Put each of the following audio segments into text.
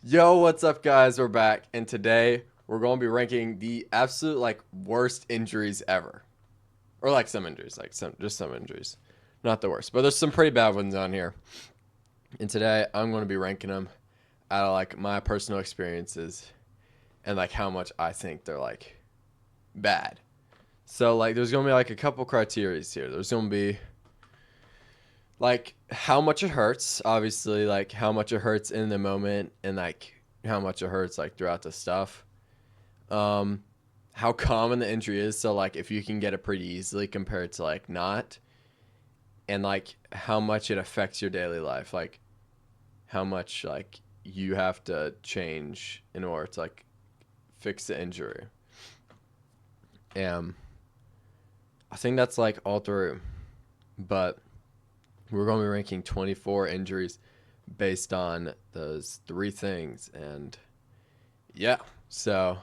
Yo, what's up, guys? We're back, and today we're going to be ranking the absolute worst injuries ever, or some injuries, just some injuries, not the worst, but there's some pretty bad ones on here. And today I'm going to be ranking them out of my personal experiences and how much I think they're bad. So there's going to be a couple criteria here. There's going to be how much it hurts, obviously, how much it hurts in the moment, and how much it hurts throughout the stuff. How common the injury is, so if you can get it pretty easily compared to not, and how much it affects your daily life, how much you have to change in order to fix the injury. And I think that's all through, but we're going to be ranking 24 injuries based on those three things. And yeah, so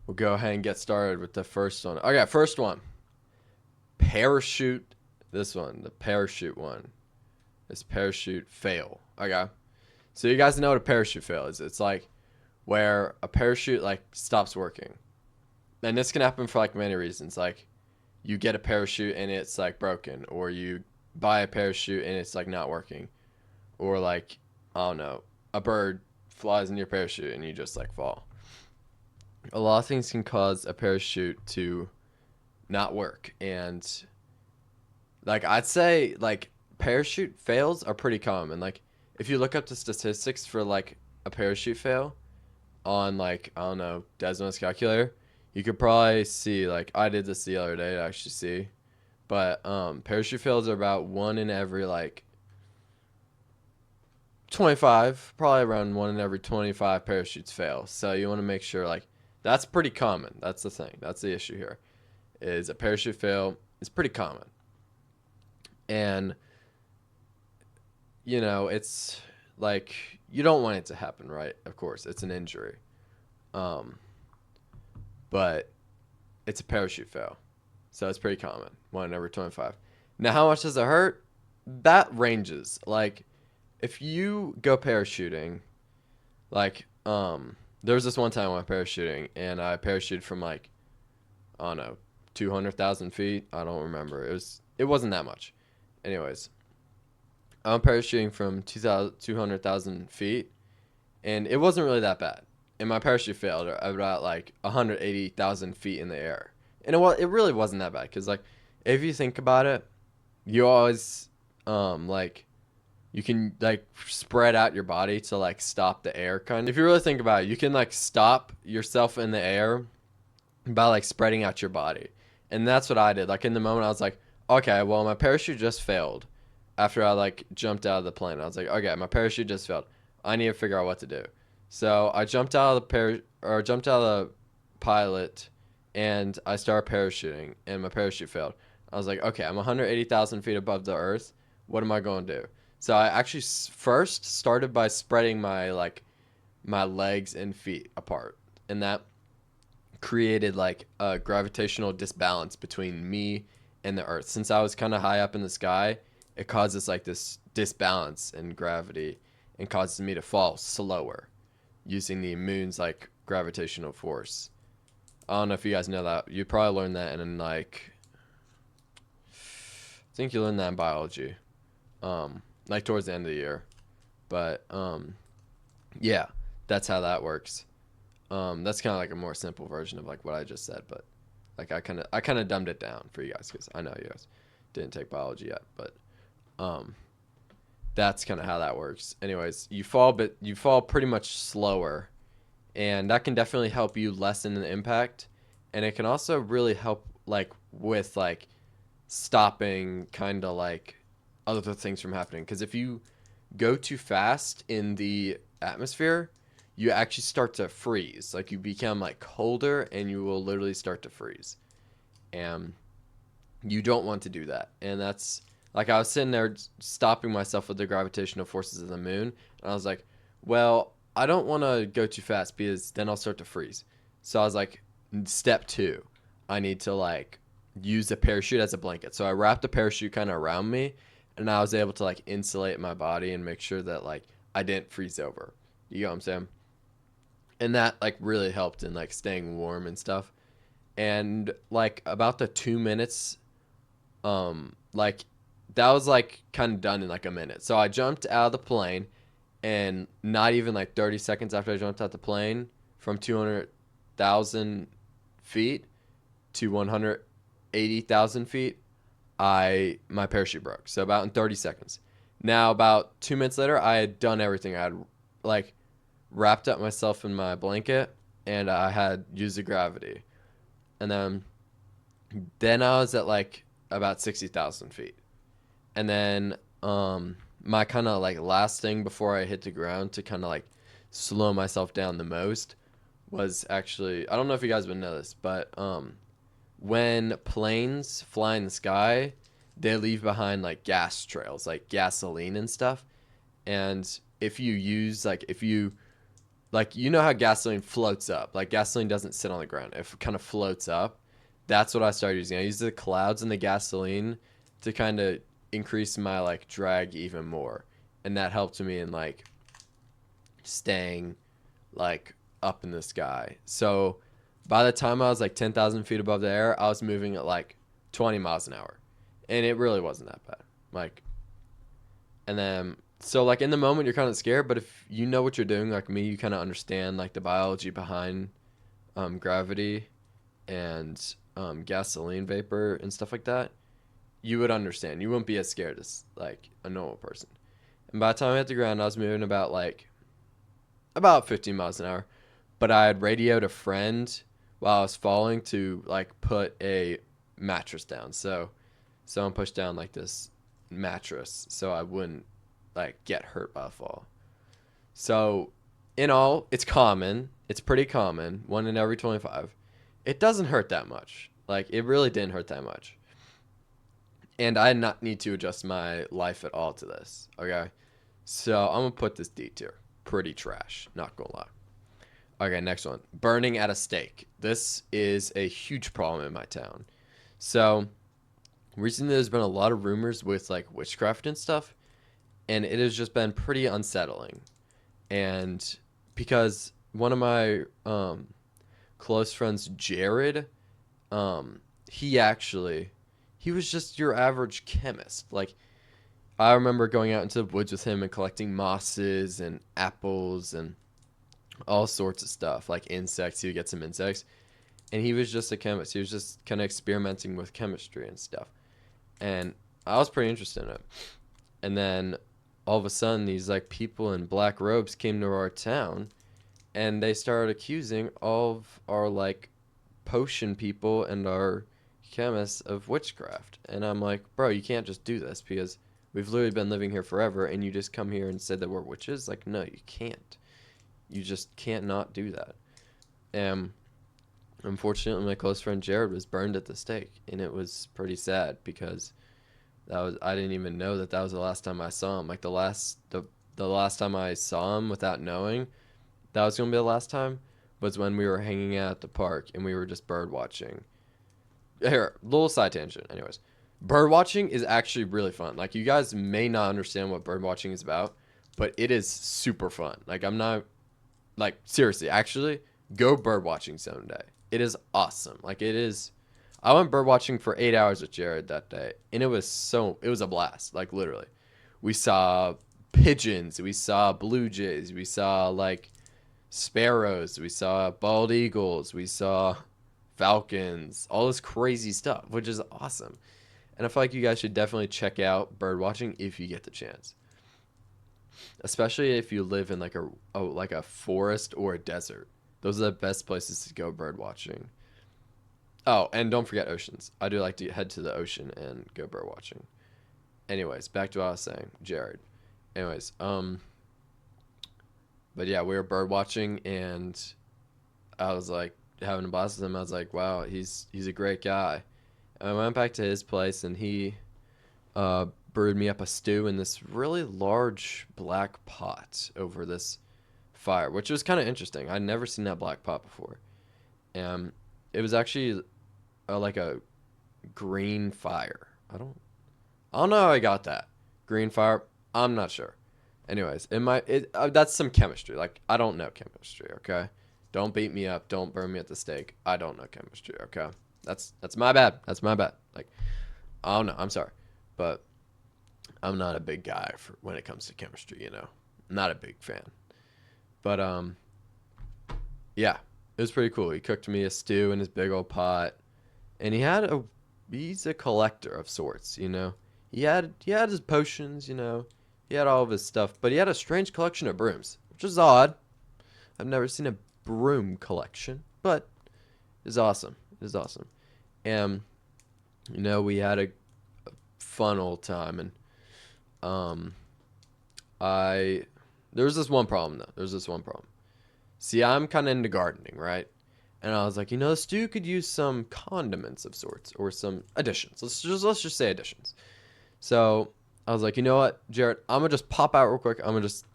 we'll go ahead and get started with the first one. Okay, first one. Parachute. This one, the parachute one. This parachute fail. Okay. So you guys know what a parachute fail is. It's where a parachute stops working. And this can happen for many reasons. You get a parachute and it's broken, or you buy a parachute and it's not working, or I don't know, a bird flies in your parachute and you just fall. A lot of things can cause a parachute to not work, and I'd say parachute fails are pretty common. If you look up the statistics for a parachute fail on I don't know, Desmos calculator, you could probably see I did this the other day to actually see. But parachute fails are about 1 in every 25, probably around 1 in every 25 parachutes fail. So you want to make sure that's pretty common. That's the thing. That's the issue here. Is a parachute fail is pretty common. And it's you don't want it to happen, right? Of course, it's an injury. But it's a parachute fail. So it's pretty common, 1 in every 25. Now, how much does it hurt? That ranges. If you go parachuting, there was this one time I went parachuting, and I parachuted from I don't know, 200,000 feet. I don't remember. It wasn't that much. Anyways, I'm parachuting from 200,000 feet, and it wasn't really that bad. And my parachute failed about 180,000 feet in the air. And it really wasn't that bad, because if you think about it, you always you can spread out your body to stop the air kind of. If you really think about it, you can stop yourself in the air by spreading out your body. And that's what I did. In the moment, I was okay, well, my parachute just failed after I jumped out of the plane. I was okay, my parachute just failed. I need to figure out what to do. So I jumped out of the pilot, and I started parachuting, and my parachute failed. I was okay, I'm 180,000 feet above the earth. What am I going to do? So I actually first started by spreading my my legs and feet apart, and that created a gravitational disbalance between me and the earth. Since I was kind of high up in the sky, it causes this disbalance in gravity and causes me to fall slower using the moon's gravitational force. I don't know if you guys know that. You probably learned that in I think you learned that in biology, towards the end of the year. But yeah, that's how that works. That's kind of a more simple version of what I just said, but I kind of dumbed it down for you guys, because I know you guys didn't take biology yet, but that's kind of how that works. Anyways, you fall pretty much slower, and that can definitely help you lessen the impact, and it can also really help with stopping kind of other things from happening. Because if you go too fast in the atmosphere, you actually start to freeze. You become colder, and you will literally start to freeze, and you don't want to do that. And that's I was sitting there stopping myself with the gravitational forces of the moon, and I was well, I don't want to go too fast, because then I'll start to freeze. So I was step 2, I need to use a parachute as a blanket. So I wrapped the parachute kind of around me, and I was able to like insulate my body and make sure that like I didn't freeze over. You know what I'm saying? And that like really helped in like staying warm and stuff. And like about the 2 minutes, like that was like kind of done in like a minute. So I jumped out of the plane, and not even like 30 seconds after I jumped out the plane from 200,000 feet to 180,000 feet, my parachute broke. So about in 30 seconds. Now about 2 minutes later, I had done everything. I had like wrapped up myself in my blanket, and I had used the gravity. And then I was at like about 60,000 feet. And then my kind of like last thing before I hit the ground to kind of like slow myself down the most was actually, I don't know if you guys would know this, but when planes fly in the sky, they leave behind like gas trails, like gasoline and stuff. And if you use if you like, you know how gasoline floats up, like gasoline doesn't sit on the ground, it kind of floats up. That's what I started using. I used the clouds and the gasoline to kind of increase my like drag even more, and that helped me in like staying like up in the sky. So by the time I was like 10,000 feet above the air, I was moving at like 20 miles an hour, and it really wasn't that bad. Like, and then so like in the moment you're kind of scared, but if you know what you're doing, like me, you kind of understand like the biology behind gravity and gasoline vapor and stuff like that, you would understand. You wouldn't be as scared as like a normal person. And by the time I hit the ground, I was moving about 15 miles an hour. But I had radioed a friend while I was falling to like put a mattress down. So someone pushed down like this mattress so I wouldn't like get hurt by a fall. So in all, it's common. It's pretty common. 1 in every 25. It doesn't hurt that much. Like it really didn't hurt that much. And I did not need to adjust my life at all to this. Okay. So I'm gonna put this D tier. Pretty trash. Not gonna lie. Okay, next one. Burning at a stake. This is a huge problem in my town. So recently there's been a lot of rumors with like witchcraft and stuff, and it has just been pretty unsettling. And because one of my close friends, Jared, he actually he was just your average chemist. Like I remember going out into the woods with him and collecting mosses and apples and all sorts of stuff, like insects. He would get some insects, and he was just a chemist. He was just kind of experimenting with chemistry and stuff, and I was pretty interested in it. And then all of a sudden, these like people in black robes came to our town, and they started accusing all of our like potion people and our chemists of witchcraft. And I'm like, bro, you can't just do this because we've literally been living here forever, and you just come here and said that we're witches. Like, no, you can't. You just can't not do that. And unfortunately, my close friend Jared was burned at the stake, and it was pretty sad because I didn't even know that was the last time I saw him. Like the last time I saw him without knowing that was gonna be the last time was when we were hanging out at the park and we were just bird watching. Here, little side tangent. Anyways, bird watching is actually really fun. Like you guys may not understand what bird watching is about, but it is super fun. Like I'm not like seriously, actually, go bird watching someday. It is awesome. Like it is. I went bird watching for 8 hours with Jared that day, and it was a blast. Like literally, we saw pigeons, we saw blue jays, we saw like sparrows, we saw bald eagles, we saw falcons, all this crazy stuff, which is awesome. And I feel like you guys should definitely check out bird watching if you get the chance, especially if you live in like a forest or a desert. Those are the best places to go bird watching. Oh, and don't forget oceans. I do like to head to the ocean and go bird watching. Anyways, back to what I was saying, Jared. Anyways, but yeah, we were bird watching, and I was like having a blast with him. I was like, wow, he's a great guy. And I went back to his place, and he brewed me up a stew in this really large black pot over this fire, which was kind of interesting. I'd never seen that black pot before. And it was actually like a green fire. I don't know how I got that. green fire. I'm not sure. Anyways, that's some chemistry. Like, I don't know chemistry, okay? Don't beat me up. Don't burn me at the stake. I don't know chemistry, okay? That's my bad. That's my bad. Like, I don't know. I'm sorry. But I'm not a big guy for when it comes to chemistry, you know. Not a big fan. But yeah, it was pretty cool. He cooked me a stew in his big old pot, and he's a collector of sorts, you know. He had his potions, you know. He had all of his stuff, but he had a strange collection of brooms, which is odd. I've never seen a broom collection, but it's awesome. It's awesome. And you know, we had a fun old time, and um I there was this one problem though. There was this one problem. See, I'm kind of into gardening, right? And I was like, you know, the stew could use some condiments of sorts or some additions. Let's just say additions. So I was like, you know what, Jared, I'm gonna just pop out real quick. I'm gonna just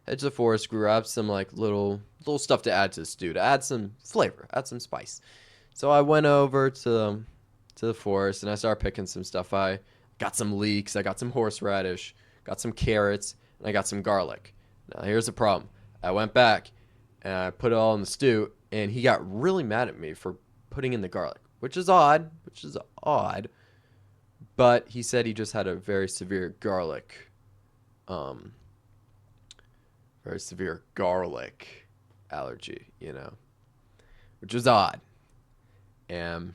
head to the forest, grab some like little stuff to add to the stew, to add some flavor, add some spice. So I went over to the forest and I started picking some stuff. I got some leeks, I got some horseradish, got some carrots, and I got some garlic. Now here's the problem. I went back and I put it all in the stew, and he got really mad at me for putting in the garlic, which is odd, but he said he just had a um, very severe garlic allergy, you know, which was odd. And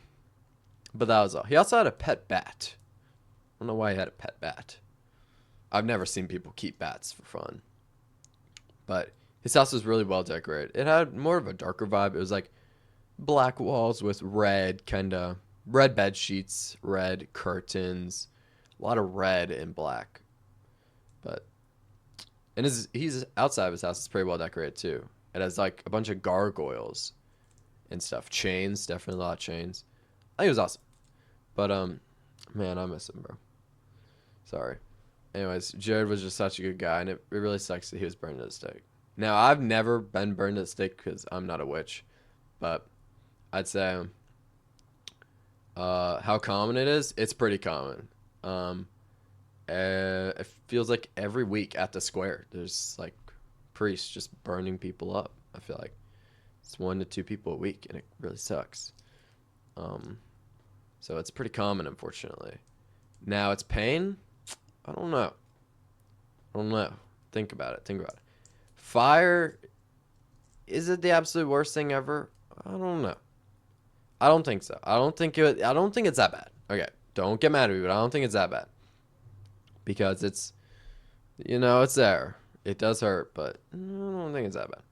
but that was all. He also had a pet bat. I don't know why he had a pet bat. I've never seen people keep bats for fun. But his house was really well decorated. It had more of a darker vibe. It was like black walls with red bed sheets, red curtains, a lot of red and black. But and he's outside of his house. It's pretty well decorated too. It has like a bunch of gargoyles and stuff. Chains, definitely a lot of chains. I think it was awesome. But man, I miss him, bro. Sorry. Anyways, Jared was just such a good guy, and it really sucks that he was burned at the stake. Now, I've never been burned at the stake because I'm not a witch, but I'd say how common it is. It's pretty common. It feels like every week at the square, there's like priests just burning people up. I feel like it's 1 to 2 people a week, and it really sucks. So it's pretty common, unfortunately. Now, it's pain. I don't know. Think about it. Fire, is it the absolute worst thing ever? I don't know. I don't think so. I don't think it's that bad. Okay, don't get mad at me, but I don't think it's that bad. Because it's, you know, it's there. It does hurt, but I don't think it's that bad.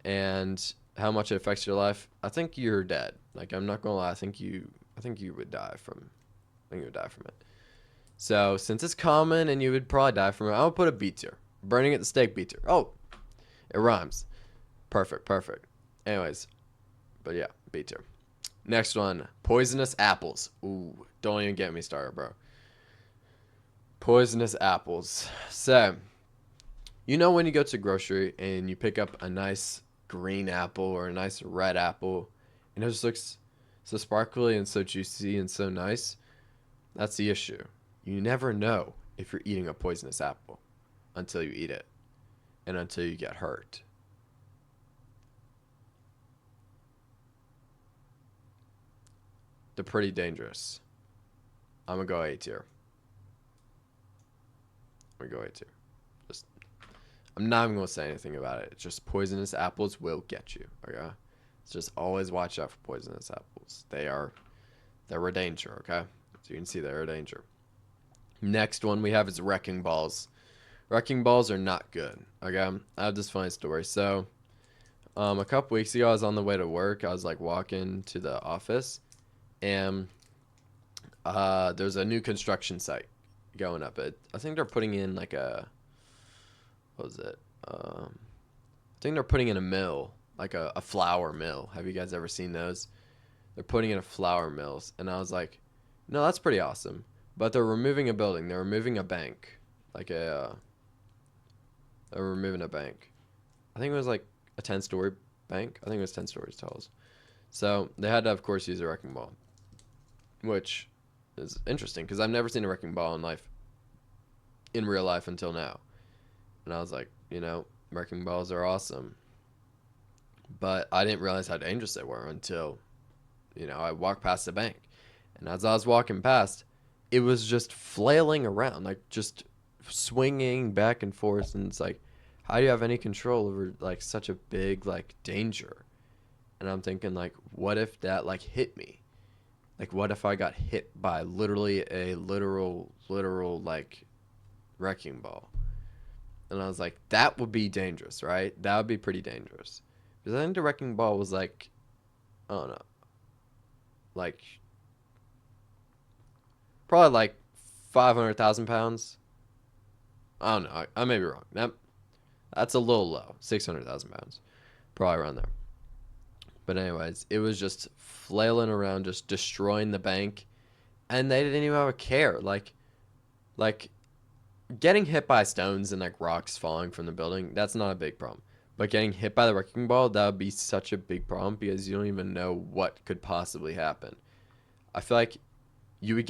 And how much it affects your life, I think you're dead. Like, I'm not gonna lie, I think you would die from it. So, since it's common and you would probably die from it, I would put a B tier. Burning at the stake, B tier. Oh, it rhymes. Perfect. Anyways, but yeah, B tier. Next one, poisonous apples. Ooh, don't even get me started, bro. Poisonous apples. So, you know when you go to the grocery and you pick up a nice green apple or a nice red apple, and it just looks so sparkly and so juicy and so nice? That's the issue. You never know if you're eating a poisonous apple until you eat it and until you get hurt. They're pretty dangerous. I'm gonna go A tier. Just, I'm not even gonna say anything about it. It's just poisonous apples will get you. Okay, it's just always watch out for poisonous apples. They're a danger. Okay, so you can see they're a danger. Next one we have is wrecking balls. Wrecking balls are not good. Okay, I have this funny story. So, a couple weeks ago, I was on the way to work. I was like walking to the office, and there's a new construction site going up. I think they're putting in like what was it? I think they're putting in a mill, like a flour mill. Have you guys ever seen those? They're putting in a flour mill, and I was like, no, that's pretty awesome. But they're removing a building. They're removing a bank, they're removing a bank. I think it was like a 10-story bank. I think it was 10 stories tall. So they had to, of course, use a wrecking ball, which is interesting because I've never seen a wrecking ball in life. in real life until now. And I was like, wrecking balls are awesome. But I didn't realize how dangerous they were until, I walked past the bank. And as I was walking past, it was just flailing around, like just swinging back and forth. And it's like, how do you have any control over like such a big like danger? And I'm thinking like, what if that like hit me? Like, what if I got hit by literally a literal like wrecking ball? And I was like, that would be dangerous, right? That would be pretty dangerous. Because I think the wrecking ball was like, I don't know, like probably like 500,000 pounds. I don't know. I may be wrong. That's a little low. 600,000 pounds. Probably around there. But anyways, it was just flailing around, just destroying the bank. And they didn't even have a care. Like getting hit by stones and like rocks falling from the building, that's not a big problem. But getting hit by the wrecking ball, that would be such a big problem because you don't even know what could possibly happen. I feel like you'd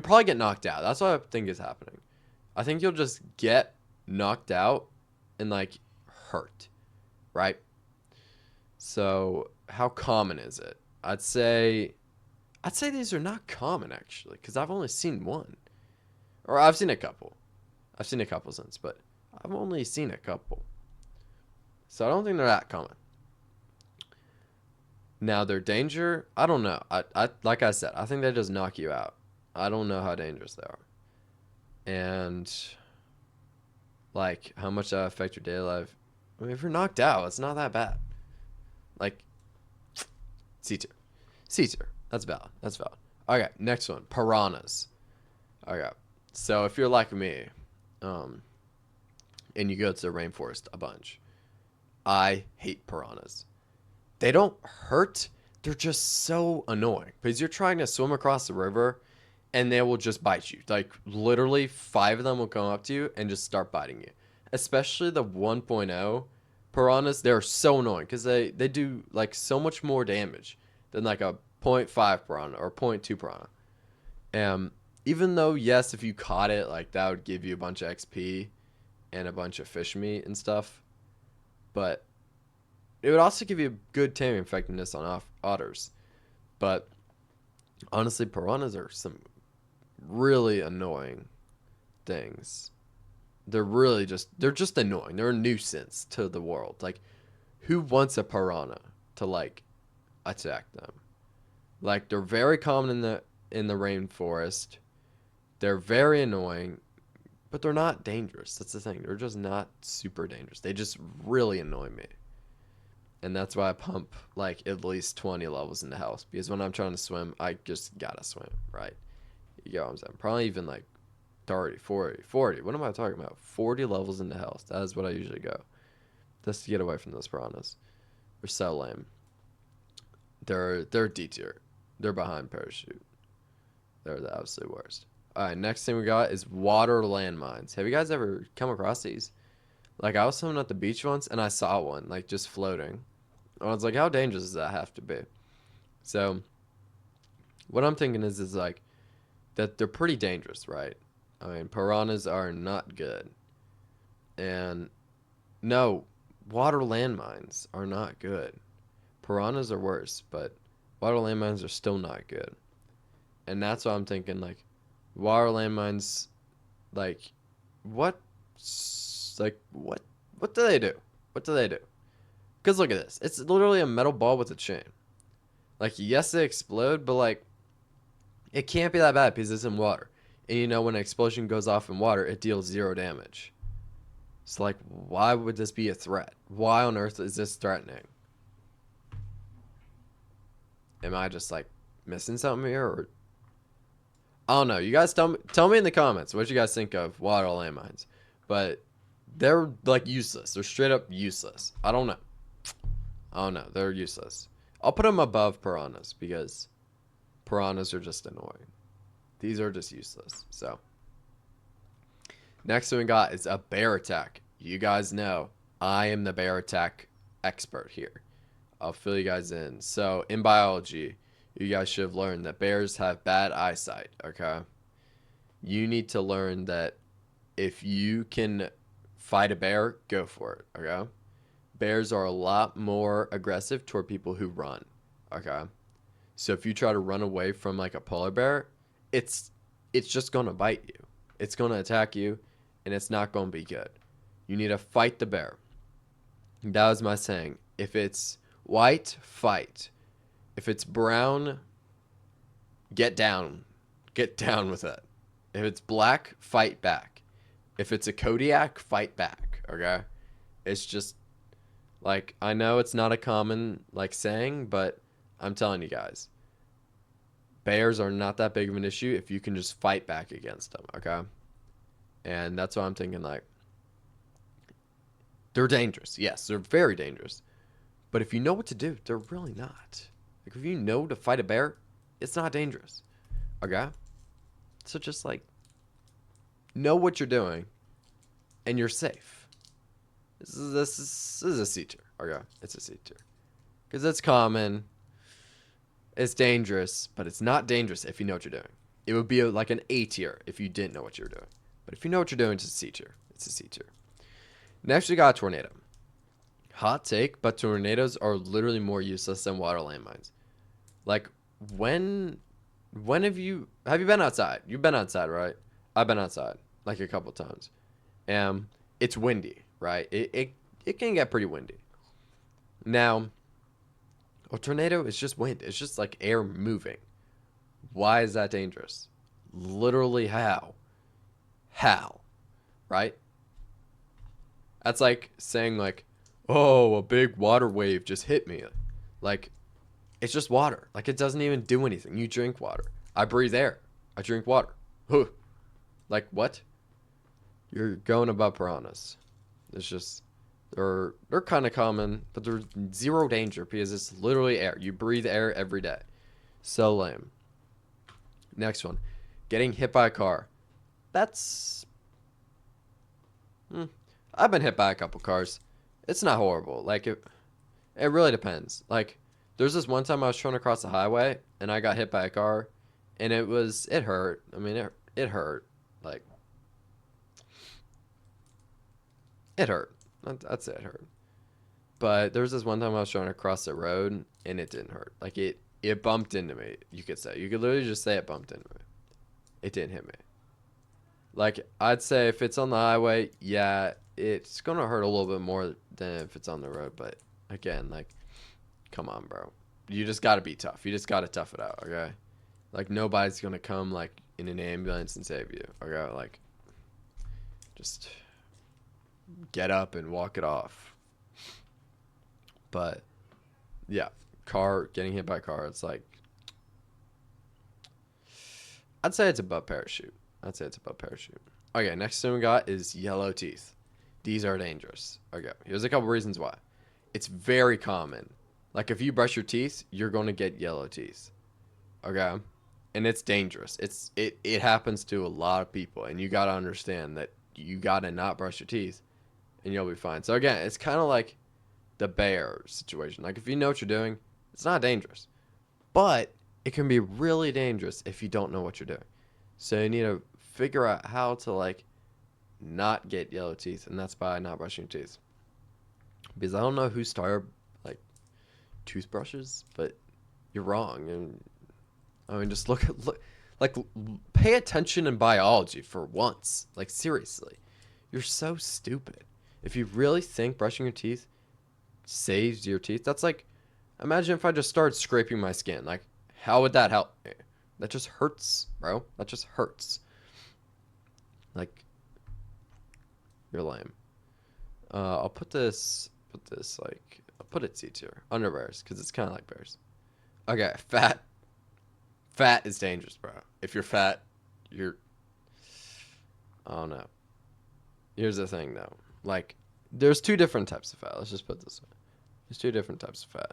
probably get knocked out. That's what I think is happening. I think you'll just get knocked out and like hurt, right? So how common is it? I'd say these are not common actually, because I've only seen one, or I've seen a couple. I've seen a couple since, but I've only seen a couple. So I don't think they're that common. Now their danger, I don't know. I like I said, I think they just knock you out. I don't know how dangerous they are, and like how much that affect your daily life. I mean, if you're knocked out, it's not that bad. Like C tier, C tier. That's valid. That's valid. Okay, next one, piranhas. Okay, so if you're like me, um, and you go to the rainforest a bunch, I hate piranhas. They don't hurt. They're just so annoying because you're trying to swim across the river and they will just bite you. Like literally 5 of them will come up to you and just start biting you. Especially the 1.0 piranhas, they're so annoying because they do like so much more damage than like a point 0.5 piranha or point 0.2 piranha. Even though yes, if you caught it, like that would give you a bunch of XP and a bunch of fish meat and stuff, but it would also give you a good taming effectiveness on otters. But honestly, piranhas are some really annoying things. They're just annoying. They're a nuisance to the world. Like, who wants a piranha to like attack them? Like, they're very common in the rainforest. They're very annoying, but they're not dangerous. That's the thing. They're just not super dangerous. They just really annoy me. And that's why I pump like at least 20 levels in the house, because when I'm trying to swim, I just gotta swim, right? You get what I'm saying? Probably even like 30, 40. What am I talking about? 40 levels in the house. That is what I usually go. Just to get away from those piranhas. They're so lame. They're D tier. They're behind parachute. They're the absolute worst. Alright, next thing we got is water landmines. Have you guys ever come across these? Like, I was swimming at the beach once, and I saw one, like, just floating. I was like, how dangerous does that have to be? So, what I'm thinking is like, that they're pretty dangerous, right? I mean, piranhas are not good. And, no, water landmines are not good. Piranhas are worse, but water landmines are still not good. And that's why I'm thinking, like, water landmines, like, what what do they do? What do they do? Because look at this. It's literally a metal ball with a chain. Like, yes, they explode, but like, it can't be that bad because it's in water. And you know, when an explosion goes off in water, it deals 0 damage. So like, why would this be a threat? Why on earth is this threatening? Am I just like missing something here, or I don't know. You guys tell me in the comments what you guys think of water landmines. But they're like useless. They're straight up useless. I don't know. They're useless. I'll put them above piranhas because piranhas are just annoying. These are just useless. So next thing we got is a bear attack. You guys know I am the bear attack expert here. I'll fill you guys in. So in biology, you guys should have learned that bears have bad eyesight. Okay. You need to learn that if you can fight a bear, go for it. Okay. Bears are a lot more aggressive toward people who run. Okay. So if you try to run away from like a polar bear, it's just gonna bite you. It's gonna attack you, and it's not gonna be good. You need to fight the bear. That was my saying. If it's white, fight. If it's brown, get down. Get down with it. If it's black, fight back. If it's a Kodiak, fight back. Okay? It's just like, I know it's not a common like saying, but I'm telling you guys, bears are not that big of an issue if you can just fight back against them. Okay? And that's why I'm thinking, like, they're dangerous. Yes, they're very dangerous. But if you know what to do, they're really not. Like, if you know to fight a bear, it's not dangerous. Okay? So just, like, know what you're doing, and you're safe. This is a C tier. Okay? It's a C tier. Because it's common. It's dangerous, but it's not dangerous if you know what you're doing. It would be like an A tier if you didn't know what you were doing. But if you know what you're doing, it's a C tier. It's a C tier. Next, we got a tornado. Hot take, but tornadoes are literally more useless than water landmines. Like, when have you been outside? You've been outside, right? I've been outside like a couple times. It's windy, right? It can get pretty windy. Now, a tornado is just wind. It's just like air moving. Why is that dangerous? Literally how? How? Right? That's like saying like, oh, a big water wave just hit me. Like, it's just water. Like, it doesn't even do anything. You drink water. I breathe air. I drink water. Like, what? You're going about piranhas. It's just, they're kind of common, but they're zero danger because it's literally air. You breathe air every day. So lame. Next one. Getting hit by a car. That's... I've been hit by a couple cars. It's not horrible. Like, it really depends. Like, there's this one time I was trying to cross the highway, and I got hit by a car, and it hurt. I mean, it hurt. Like, it hurt. I'd say it hurt. But there was this one time I was trying to cross the road, and it didn't hurt. Like, it bumped into me, you could say. You could literally just say it bumped into me. It didn't hit me. Like, I'd say if it's on the highway, yeah, it's going to hurt a little bit more than if it's on the road. But, again, like, come on, bro. You just got to be tough. You just got to tough it out, okay? Like, nobody's going to come, like, in an ambulance and save you, okay? Like, just get up and walk it off. But, yeah, getting hit by a car, it's like, I'd say it's above parachute. Okay, next thing we got is yellow teeth. These are dangerous. Okay, here's a couple reasons why. It's very common. Like, if you brush your teeth, you're going to get yellow teeth. Okay? And it's dangerous. It happens to a lot of people, and you got to understand that you got to not brush your teeth, and you'll be fine. So, again, it's kind of like the bear situation. Like, if you know what you're doing, it's not dangerous. But it can be really dangerous if you don't know what you're doing. So you need to figure out how to, like, not get yellow teeth, and that's by not brushing your teeth. Because I don't know who started, like, toothbrushes, but you're wrong. And I mean, just look, like, pay attention in biology for once. Like, seriously, you're so stupid. If you really think brushing your teeth saves your teeth, that's like, imagine if I just started scraping my skin. Like, how would that help me? That just hurts, bro. That just hurts. Like, you're lame. I'll put this like, I'll put it C tier under bears because it's kind of like bears. Okay, fat is dangerous, bro. If you're fat, I don't know. Here's the thing though. Like, there's two different types of fat. Let's just put it this way. There's two different types of fat.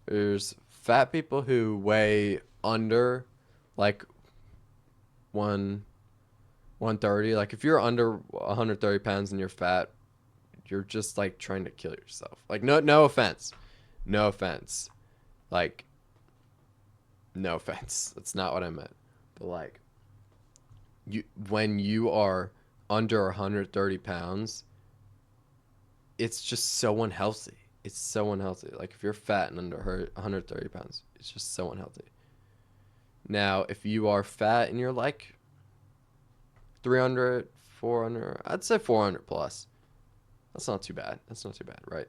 There's fat people who weigh under, like, 130. Like, if you're under 130 pounds and you're fat, you're just, like, trying to kill yourself. Like, no offense. Like, no offense. That's not what I meant. But, like, when you are under 130 pounds, it's just so unhealthy. It's so unhealthy. Like if you're fat and under 130 pounds, it's just so unhealthy. Now, if you are fat and you're like 300, 400, I'd say 400 plus. That's not too bad. That's not too bad, right?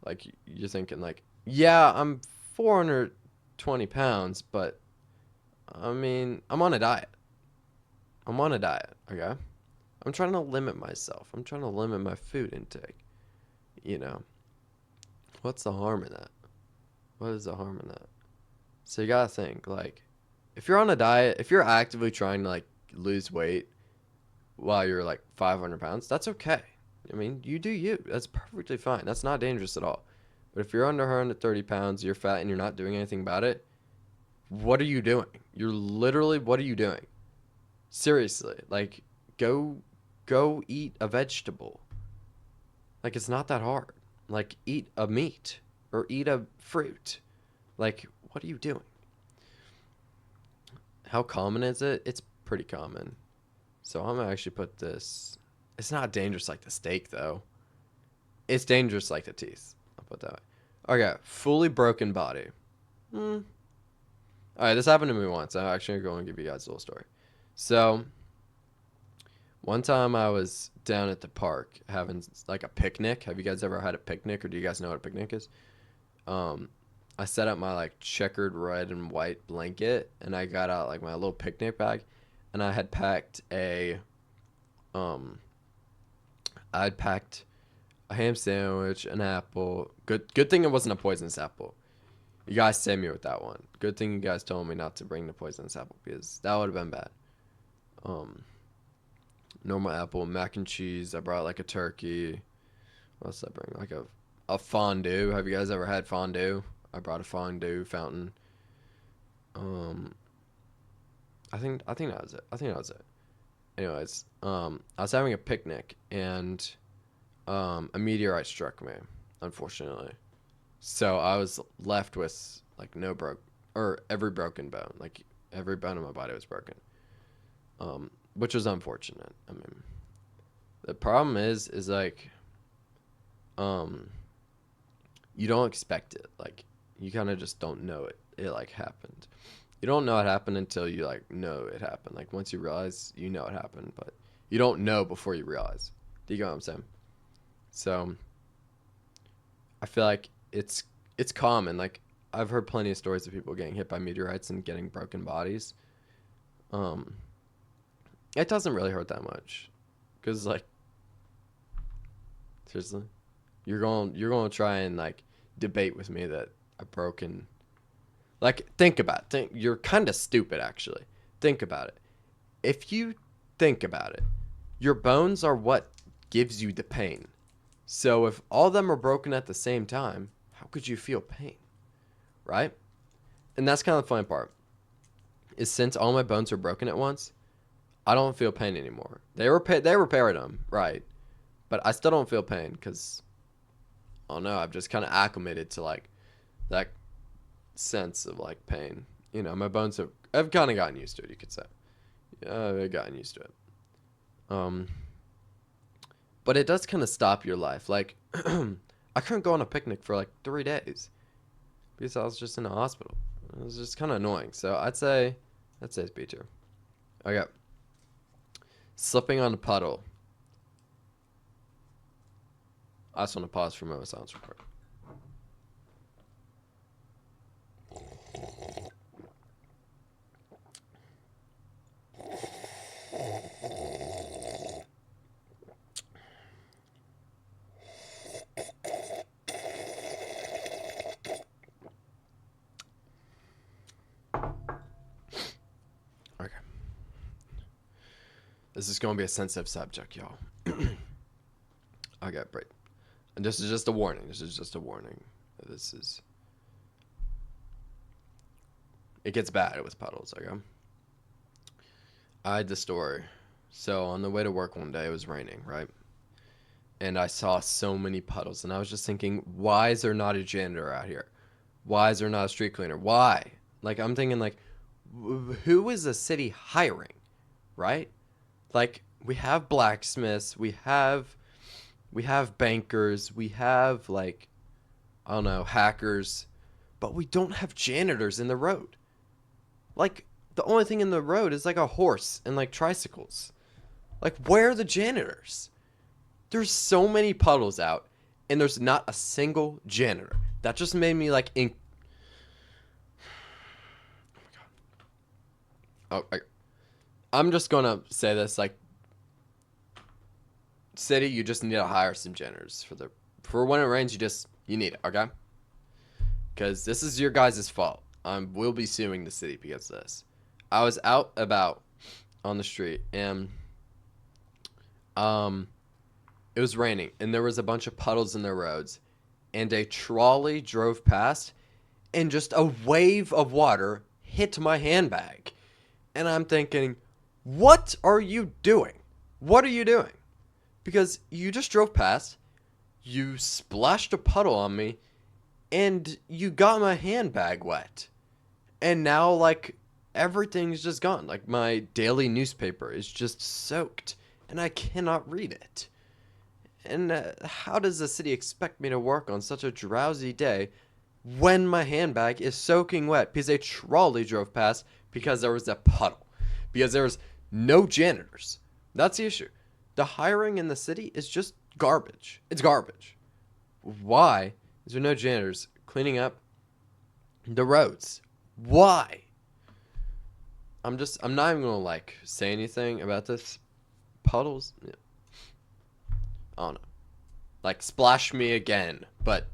Like you're thinking like, yeah, I'm 420 pounds, but I mean, I'm on a diet. I'm on a diet, okay? I'm trying to limit myself. I'm trying to limit my food intake. You know, what's the harm in that? What is the harm in that? So you gotta think, like, if you're on a diet, if you're actively trying to like lose weight while you're like 500 pounds, that's okay. I mean, you do you. That's perfectly fine. That's not dangerous at all. But if you're under 130 pounds, you're fat, and you're not doing anything about it, what are you doing? You're literally, what are you doing? Seriously, like, go, go eat a vegetable. Like, it's not that hard. Like, eat a meat or eat a fruit. Like, what are you doing? How common is it? It's pretty common. So I'm gonna actually put this. It's not dangerous like the steak, though. It's dangerous like the teeth. I'll put that way. Okay, fully broken body. Hmm. All right, this happened to me once. I'm actually going to give you guys a little story. So, one time I was down at the park having like a picnic. Have you guys ever had a picnic, or do you guys know what a picnic is? Um, I set up my like checkered red and white blanket, and I got out like my little picnic bag, and um, I had packed a ham sandwich, an apple. Good thing it wasn't a poisonous apple. You guys saved me with that one. Good thing you guys told me not to bring the poisonous apple because that would have been bad. Um, Normal apple, mac and cheese. I brought like a turkey. What else did I bring? Like a fondue. Have you guys ever had fondue? I brought a fondue fountain. Um, I think that was it. I think that was it. Anyways, I was having a picnic and a meteorite struck me, unfortunately. So I was left with like no broke or every broken bone, like every bone in my body was broken, which was unfortunate. I mean, the problem is like, um, you don't expect it. Like, you kind of just don't know it. It like happened. You don't know it happened until you like know it happened. Like once you realize, you know it happened, but you don't know before you realize. Do you get what I'm saying? So I feel like it's common. Like I've heard plenty of stories of people getting hit by meteorites and getting broken bodies. Um, it doesn't really hurt that much, because like seriously, you're going to try and like debate with me that a broken, like think about it. You're kind of stupid actually. Think about it. If you think about it, your bones are what gives you the pain. So if all of them are broken at the same time, how could you feel pain, right? And that's kind of the funny part. Is since all my bones are broken at once, I don't feel pain anymore. They repaired them, right? But I still don't feel pain because I don't know. I've just kind of acclimated to like that sense of like pain. You know, my bones have I've kind of gotten used to it. You could say, I've gotten used to it. Um, but it does kind of stop your life. Like I couldn't go on a picnic for like 3 days because I was just in the hospital. It was just kind of annoying. So I'd say it's B tier. Okay, slipping on a puddle. I just want to pause for a moment. Silence report. Okay, this is going to be a sensitive subject, y'all. Okay, break. And this is just a warning. This is just a warning. This is. It gets bad with puddles, okay? I had the story. So on the way to work one day, it was raining, right? And I saw so many puddles, and I was just thinking, why is there not a janitor out here? Why is there not a street cleaner? Why? Like I'm thinking, like, who is the city hiring, right? Like we have blacksmiths, we have bankers, we have like, I don't know, hackers, but we don't have janitors in the road. Like, the only thing in the road is like a horse and like tricycles. Like, where are the janitors? There's so many puddles out, and there's not a single janitor. That just made me like, oh, I'm just gonna say this, like, city, you just need to hire some janitors for when it rains. You need it, okay? Because this is your guys' fault. Will be suing the city because of this. I was out about on the street, and um it was raining, and there was a bunch of puddles in the roads, and a trolley drove past, and just a wave of water hit my handbag. And I'm thinking, what are you doing? What are you doing? Because you just drove past, you splashed a puddle on me, and you got my handbag wet. And now, like, everything's just gone. Like, my daily newspaper is just soaked, and I cannot read it. And how does the city expect me to work on such a drowsy day when my handbag is soaking wet because a trolley drove past because there was a puddle? Because there was no janitors. That's the issue. The hiring in the city is just garbage. It's garbage. Why is there no janitors cleaning up the roads? Why? I'm not even gonna like say anything about this. Puddles. Yeah. I don't know. Like, splash me again. But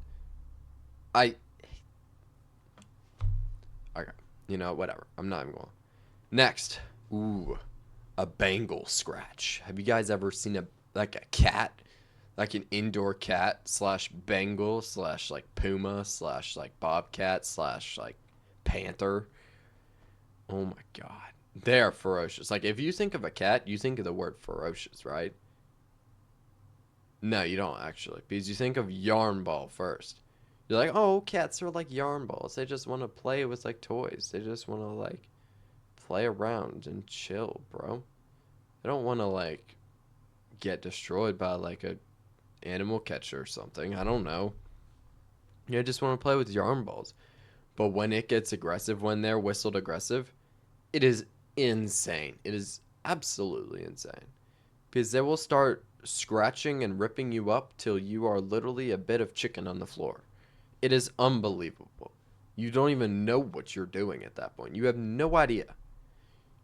I okay. Whatever. I'm not even going. Next. Ooh. A Bengal scratch. Have you guys ever seen a cat? Like an indoor cat slash Bengal slash like Puma slash like Bobcat slash like Panther. Oh my god. They're ferocious. Like, if you think of a cat, you think of the word ferocious, right? No, you don't actually. Because you think of yarn ball first. You're like, oh, cats are like yarn balls. They just want to play with like toys. They just want to like play around and chill, bro. They don't want to like get destroyed by like a animal catcher or something. I don't know. You just want to play with yarn balls. But when it gets aggressive, when they're whistled aggressive, it is insane. It is absolutely insane. Because they will start scratching and ripping you up till you are literally a bit of chicken on the floor. It is unbelievable. You don't even know what you're doing at that point. You have no idea.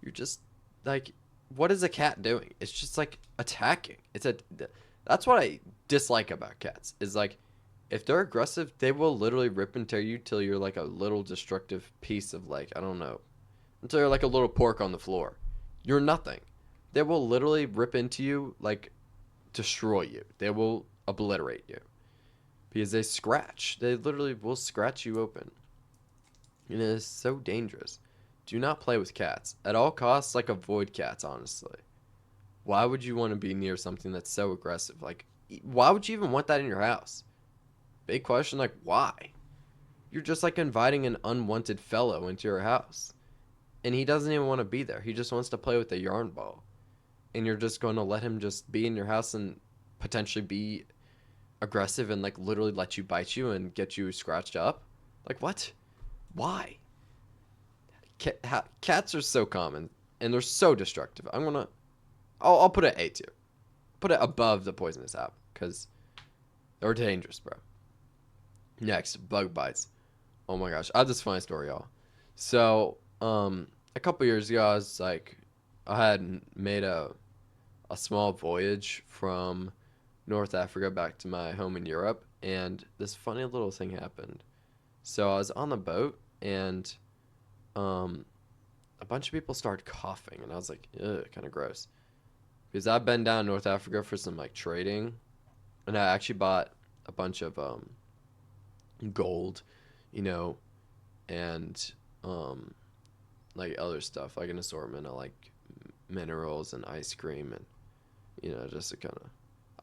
You're just like, what is a cat doing? It's just like attacking. That's what I dislike about cats. Is like, if they're aggressive, they will literally rip and tear you till you're like a little destructive piece of like, I don't know, until you're like a little pork on the floor. You're nothing. They will literally rip into you, like destroy you. They will obliterate you because they scratch. They literally will scratch you open. And it is so dangerous. Do not play with cats. At all costs, like, avoid cats, honestly. Why would you want to be near something that's so aggressive? Like, why would you even want that in your house? Big question, like, why? You're just like inviting an unwanted fellow into your house. And he doesn't even want to be there. He just wants to play with a yarn ball. And you're just going to let him just be in your house and potentially be aggressive and like literally let you bite you and get you scratched up? Like, what? Why? Cats are so common and they're so destructive. I'll put it A tier. Put it above the poisonous apple because they're dangerous, bro. Next, bug bites. Oh my gosh, I have this funny story, y'all. So, a couple years ago, I had made a small voyage from North Africa back to my home in Europe, and this funny little thing happened. So I was on the boat, and a bunch of people started coughing, and I was like, ugh, kind of gross. Because I've been down North Africa for some like trading, and I actually bought a bunch of gold, you know, and like other stuff, like an assortment of like minerals and ice cream, and just to kind of.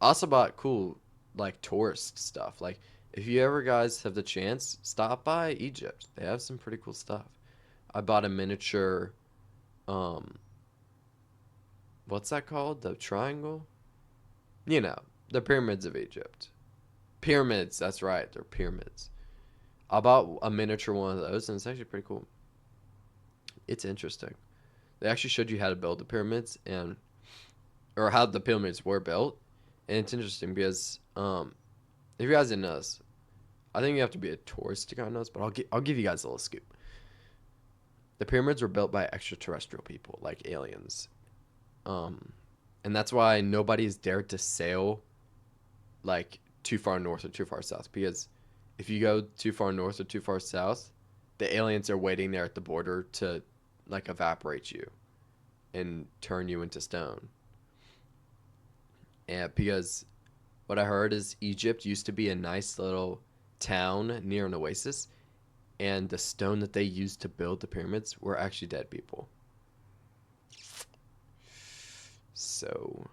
I also bought cool like tourist stuff. Like, if you ever guys have the chance, stop by Egypt. They have some pretty cool stuff. I bought a miniature, um, what's that called? The triangle? You know, the pyramids of Egypt. Pyramids, that's right. They're pyramids. I bought a miniature one of those, and it's actually pretty cool. It's interesting. They actually showed you how to build the pyramids and or how the pyramids were built, and it's interesting because if you guys didn't know this, I think you have to be a tourist to kind of know this, but I'll give you guys a little scoop. The pyramids were built by extraterrestrial people, like aliens, um, and that's why nobody's dared to sail like too far north or too far south because if you go too far north or too far south, the aliens are waiting there at the border to like evaporate you and turn you into stone. And because what I heard is Egypt used to be a nice little town near an oasis, and the stone that they used to build the pyramids were actually dead people. So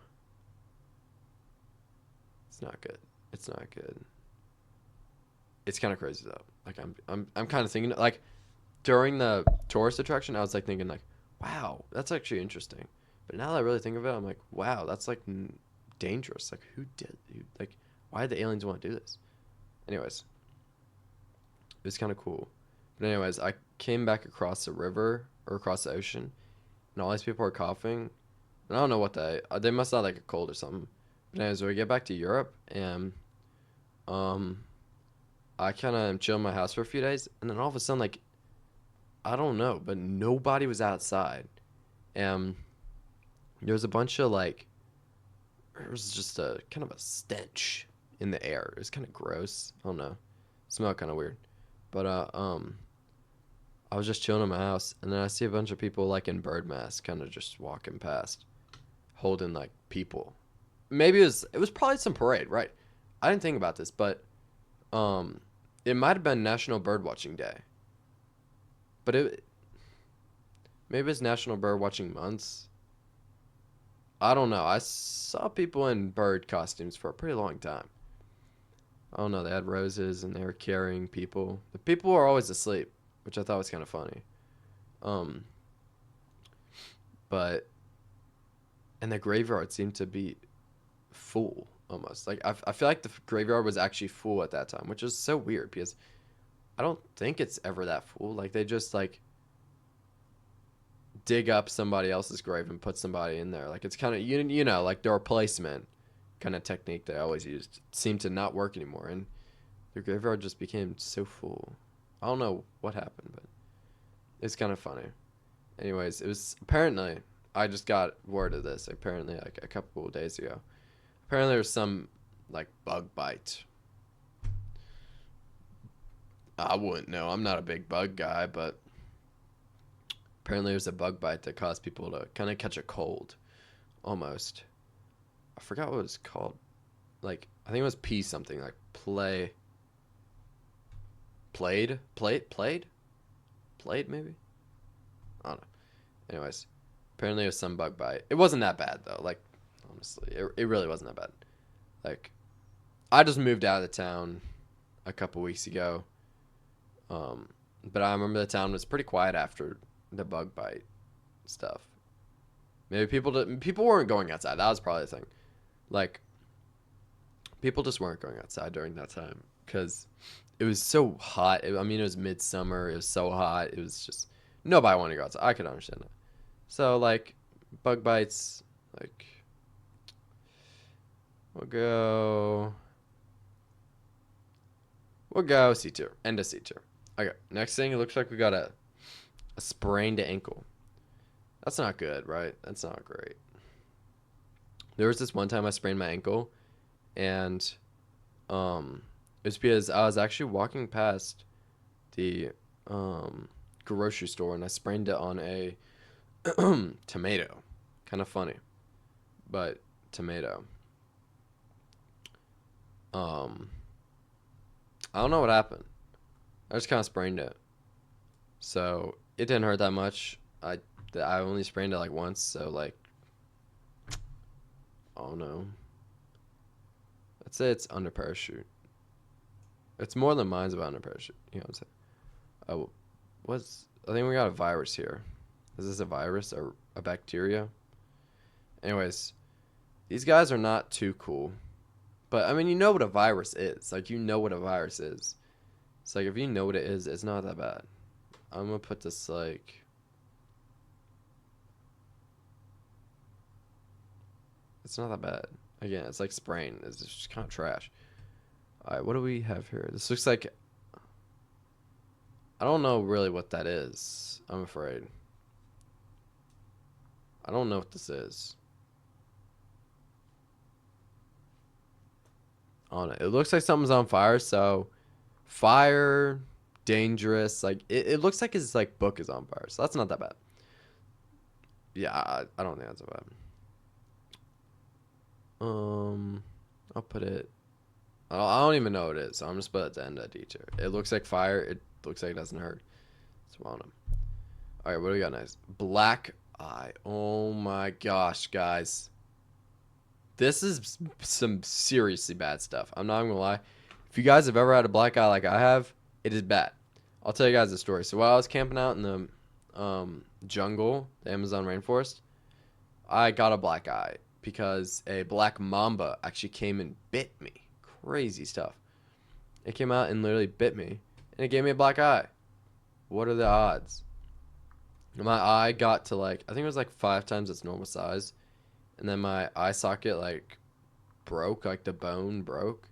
it's not good. It's not good. It's kind of crazy though. Like I'm kind of thinking like during the tourist attraction, I was like thinking like, wow, that's actually interesting. But now that I really think of it, I'm like, wow, that's like dangerous. Like like why did the aliens want to do this? Anyways, it was kind of cool. But anyways, I came back across the river or across the ocean, and all these people are coughing. And I don't know what they must have like a cold or something. But anyways, we get back to Europe, and um, I kind of am chilling in my house for a few days, and then all of a sudden, like I don't know, but nobody was outside, and there was a bunch of like there was just a kind of a stench in the air. It was kind of gross. I don't know, it smelled kind of weird. But I was just chilling in my house, and then I see a bunch of people like in bird masks, kind of just walking past, holding like people. Maybe it was probably some parade, right? I didn't think about this, but um, it might have been National Bird Watching Day, but it maybe it's National Bird Watching Months. I don't know. I saw people in bird costumes for a pretty long time. I don't know. They had roses and they were carrying people. The people were always asleep, which I thought was kind of funny. Um, but and the graveyard seemed to be full almost. Like I feel like the graveyard was actually full at that time, which is so weird because I don't think it's ever that full. Like they just like dig up somebody else's grave and put somebody in there. Like it's kind of you know like the replacement kind of technique they always used seemed to not work anymore, and the graveyard just became so full. I don't know what happened, but it's kind of funny. Anyways, it was apparently I just got word of this apparently like a couple of days ago. Apparently there's some like bug bite. I wouldn't know. I'm not a big bug guy, but apparently there's a bug bite that caused people to kind of catch a cold almost. I forgot what it's called. Like I think it was P something like played maybe. I don't know. Anyways, apparently it was some bug bite. It wasn't that bad though. Like honestly, it really wasn't that bad. Like I just moved out of the town a couple weeks ago. Um, but I remember the town was pretty quiet after the bug bite stuff. Maybe people weren't going outside. That was probably the thing. Like people just weren't going outside during that time because it was so hot. I mean, it was midsummer. It was so hot. It was just nobody wanted to go outside. I could understand that. So like bug bites, like we'll go we'll go C tier. End of C tier. Okay. Next thing, it looks like we got a sprained ankle. That's not good, right? That's not great. There was this one time I sprained my ankle, and it was because I was actually walking past the um, grocery store and I sprained it on a tomato. Kind of funny, but tomato. Um, I don't know what happened. I just kind of sprained it, so it didn't hurt that much. I only sprained it like once, so like oh no. I'd say it's under parachute. It's more than mine's about under parachute. You know what I'm saying? Oh, I think we got a virus here. Is this a virus or a bacteria? Anyways, these guys are not too cool. But I mean, you know what a virus is. Like, you know what a virus is. It's like, if you know what it is, it's not that bad. I'm gonna put this like, it's not that bad. Again, it's like spraying. It's just kind of trash. All right, what do we have here? This looks like, I don't know really what that is. I'm afraid. I don't know what this is. I don't know. It looks like something's on fire. So, fire, dangerous. Like, it looks like his like book is on fire. So that's not that bad. Yeah, I don't think that's that bad. I'll put it. I don't even know what it is. So I'm just put it at the end of teacher. It looks like fire. It looks like it doesn't hurt. It's one of them. All right, what do we got next? Black eye. Oh my gosh, guys. This is some seriously bad stuff. I'm not even gonna lie. If you guys have ever had a black eye like I have, it is bad. I'll tell you guys a story. So while I was camping out in the jungle, the Amazon rainforest, I got a black eye because a black mamba actually came and bit me. Crazy stuff. It came out and literally bit me, and it gave me a black eye. What are the odds? My eye got to like, I think it was like 5 times its normal size, and then my eye socket like broke, like the bone broke,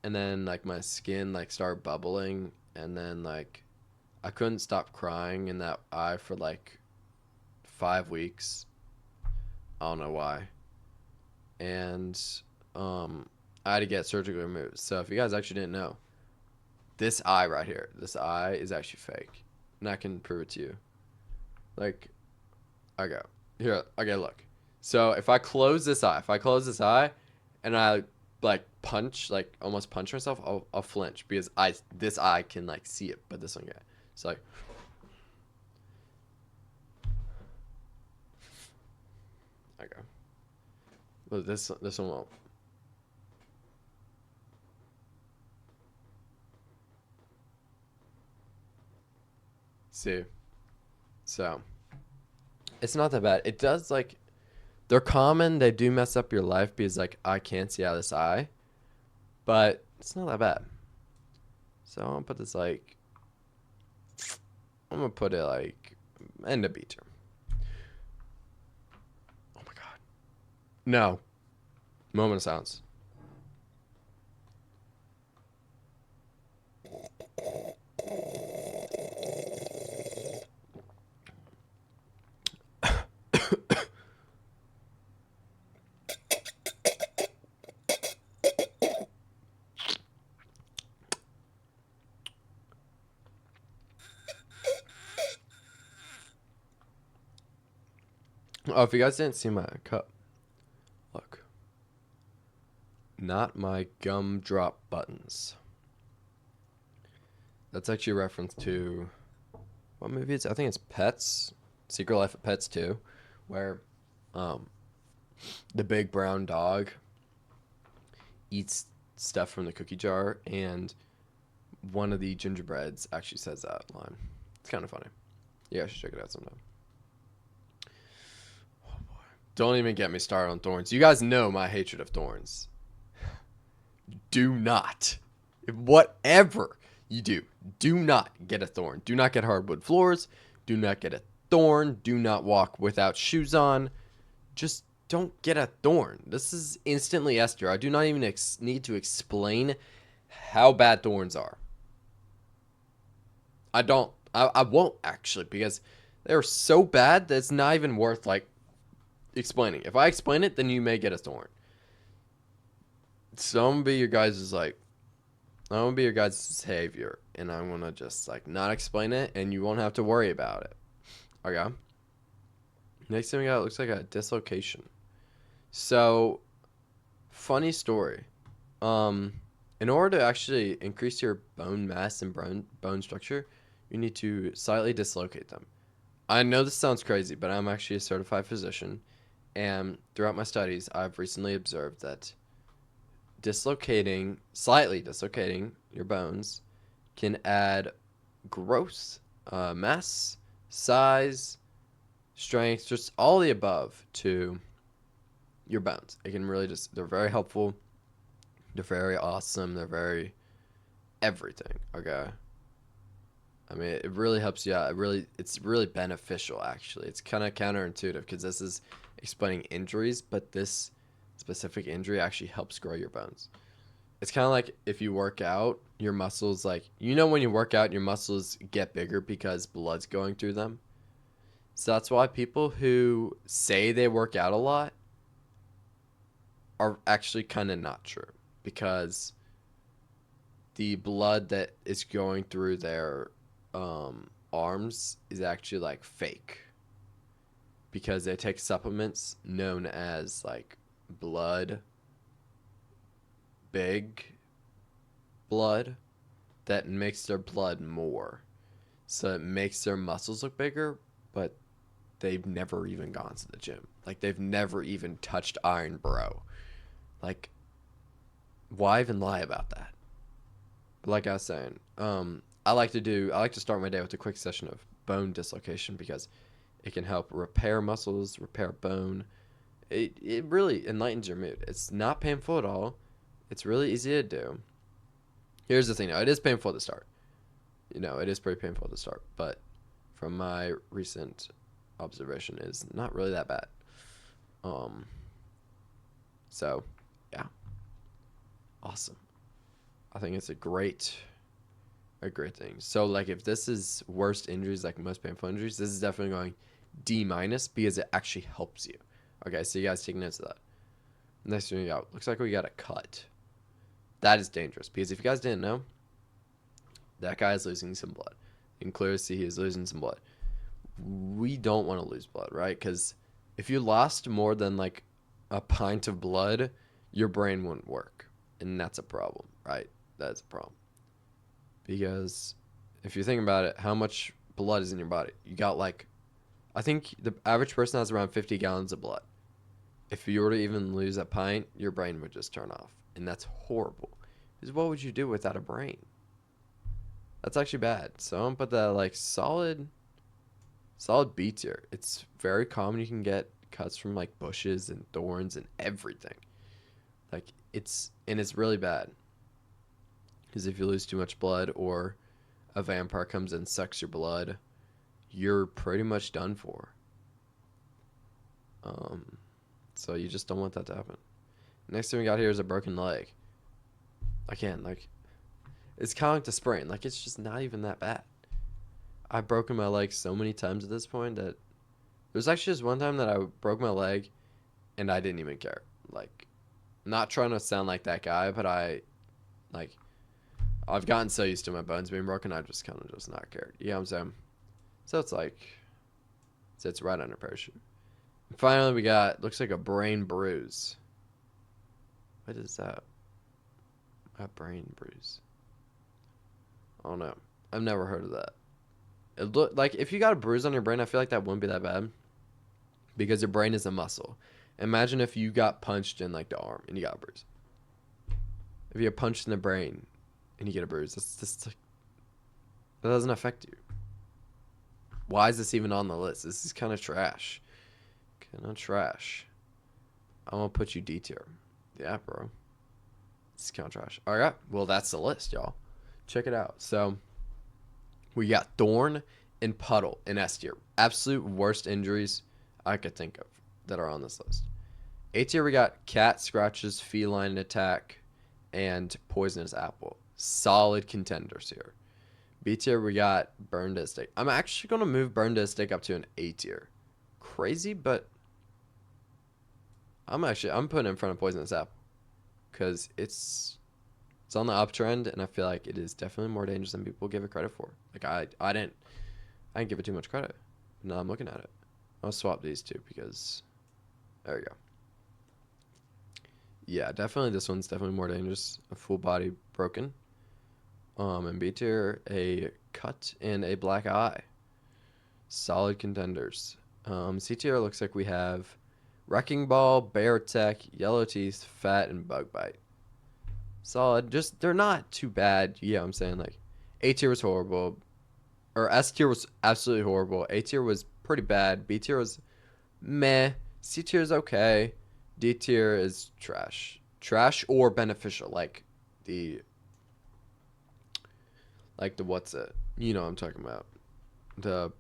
and then like my skin like started bubbling, and then like I couldn't stop crying in that eye for like 5 weeks. I don't know why. And I had to get surgically removed. So if you guys actually didn't know, this eye right here, this eye is actually fake, and I can prove it to you. Like, I go here. Okay, look. So if I close this eye, and I like punch, like almost punch myself, I'll flinch because this eye can like see it, but this one can't. So like, I go. But this one won't. See, so it's not that bad. It does like, they're common. They do mess up your life because like I can't see out of this eye, but it's not that bad. So I'm gonna put this like, I'm gonna put it like end of beater. Oh my god. No. Moment of silence. Oh, if you guys didn't see my cup, look. Not my gumdrop buttons. That's actually a reference to, what movie is it? I think it's Pets, Secret Life of Pets 2, where um, the big brown dog eats stuff from the cookie jar, and one of the gingerbreads actually says that line. It's kind of funny. Yeah, I should check it out sometime. Oh boy. Don't even get me started on thorns. You guys know my hatred of thorns. Do not, whatever you do not get a thorn. Do not get hardwood floors. Do not get a thorn. Do not walk without shoes on. Just don't get a thorn. This is instantly Esther. I do not even need to explain how bad thorns are. I don't. I won't actually, because they're so bad that it's not even worth like explaining. If I explain it, then you may get a thorn. So I'm gonna be your guys' like, I'm gonna be your guys' savior, and I'm gonna just like not explain it, and you won't have to worry about it. Okay. Next thing we got, looks like a dislocation. So, funny story. In order to actually increase your bone mass and bone structure, you need to slightly dislocate them. I know this sounds crazy, but I'm actually a certified physician, and throughout my studies, I've recently observed that slightly dislocating your bones can add growth, mass, size, strength, just all the above to your bones. It can really just, they're very helpful. They're very awesome. They're very everything. Okay. I mean, it really helps you out. It's really beneficial, actually. It's kind of counterintuitive because this is explaining injuries, but this specific injury actually helps grow your bones. It's kind of like if you work out, your muscles, like, when you work out, your muscles get bigger because blood's going through them. So that's why people who say they work out a lot are actually kind of not true, because the blood that is going through their arms is actually like fake, because they take supplements known as like blood, big blood, that makes their blood more. So it makes their muscles look bigger, but they've never even gone to the gym. Like, they've never even touched iron, bro. Like, why even lie about that? But like I was saying, I like to start my day with a quick session of bone dislocation, because it can help repair muscles, repair bone. It really enlightens your mood. It's not painful at all. It's really easy to do. Here's the thing, though. It is painful at the start. It is pretty painful at the start, but from my recent observation, is not really that bad. So, yeah. Awesome. I think it's a great thing. So, like, if this is worst injuries, like most painful injuries, this is definitely going D-, because it actually helps you. Okay, so you guys take notes of that. Next thing we got, looks like we got a cut. That is dangerous, because if you guys didn't know, that guy is losing some blood. You can clearly see he is losing some blood. We don't want to lose blood, right? Because if you lost more than like a pint of blood, your brain wouldn't work. And that's a problem, right? That's a problem. Because if you think about it, how much blood is in your body? You got like, I think the average person has around 50 gallons of blood. If you were to even lose a pint, your brain would just turn off. And that's horrible. Because what would you do without a brain? That's actually bad. So I'm gonna put that like solid B tier. It's very common. You can get cuts from like bushes and thorns and everything. Like, it's really bad. Because if you lose too much blood, or a vampire comes and sucks your blood, you're pretty much done for. So you just don't want that to happen. Next thing we got here is a broken leg. Again, like, it's kind of like the sprain. Like, it's just not even that bad. I've broken my leg so many times at this point that there's actually just one time that I broke my leg and I didn't even care. Like, not trying to sound like that guy, but I've gotten so used to my bones being broken, I just kind of just not cared. You know what I'm saying? So it's like, it's right under parachute. And finally, we got, looks like a brain bruise. What is that? A brain bruise. I don't know. I've never heard of that. It look like, if you got a bruise on your brain, I feel like that wouldn't be that bad, because your brain is a muscle. Imagine if you got punched in like the arm and you got a bruise. If you get punched in the brain and you get a bruise, that's just like, that doesn't affect you. Why is this even on the list? This is kind of trash. Kind of trash. I'm gonna put you D tier. Yeah, bro. This is kind of trash. All right. Well, that's the list, y'all. Check it out. So we got thorn and puddle in S tier. Absolute worst injuries I could think of that are on this list. A tier, we got cat scratches, feline attack, and poisonous apple. Solid contenders here. B tier, we got burned at stake. I'm actually going to move burned at stake up to an A tier. Crazy, but I'm putting it in front of poisonous apple, because it's on the uptrend, and I feel like it is definitely more dangerous than people give it credit for. Like, I didn't give it too much credit. Now I'm looking at it. I'll swap these two, because there we go. Yeah, definitely this one's definitely more dangerous. A full body broken. And B tier, a cut and a black eye. Solid contenders. C tier looks like we have wrecking ball, bear attack, yellow teeth, fat, and bug bite. Solid. Just, they're not too bad. Yeah, I'm saying, like, A tier was horrible, or S tier was absolutely horrible. A tier was pretty bad. B tier was meh. C tier is okay. D tier is trash. Trash or beneficial, the the what's it? You know what I'm talking about. The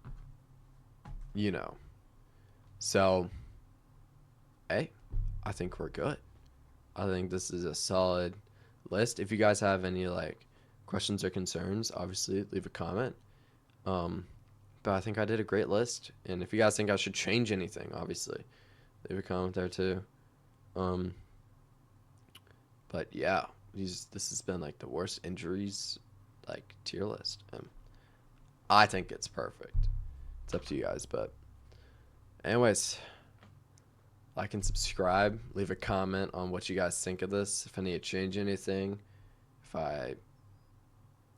you know. So, hey, I think we're good. I think this is a solid list. If you guys have any questions or concerns, obviously leave a comment. Um, but I think I did a great list. And if you guys think I should change anything, obviously leave a comment there too. Um, but yeah, this has been the worst injuries tier list. I think it's perfect. It's up to you guys, but anyways, like and subscribe. Leave a comment on what you guys think of this. If I need to change anything, if I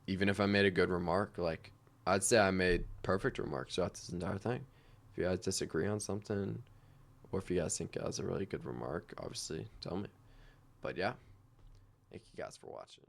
even if I made a good remark, I'd say I made perfect remarks throughout this entire thing. If you guys disagree on something, or if you guys think it was a really good remark, obviously tell me. But yeah, thank you guys for watching.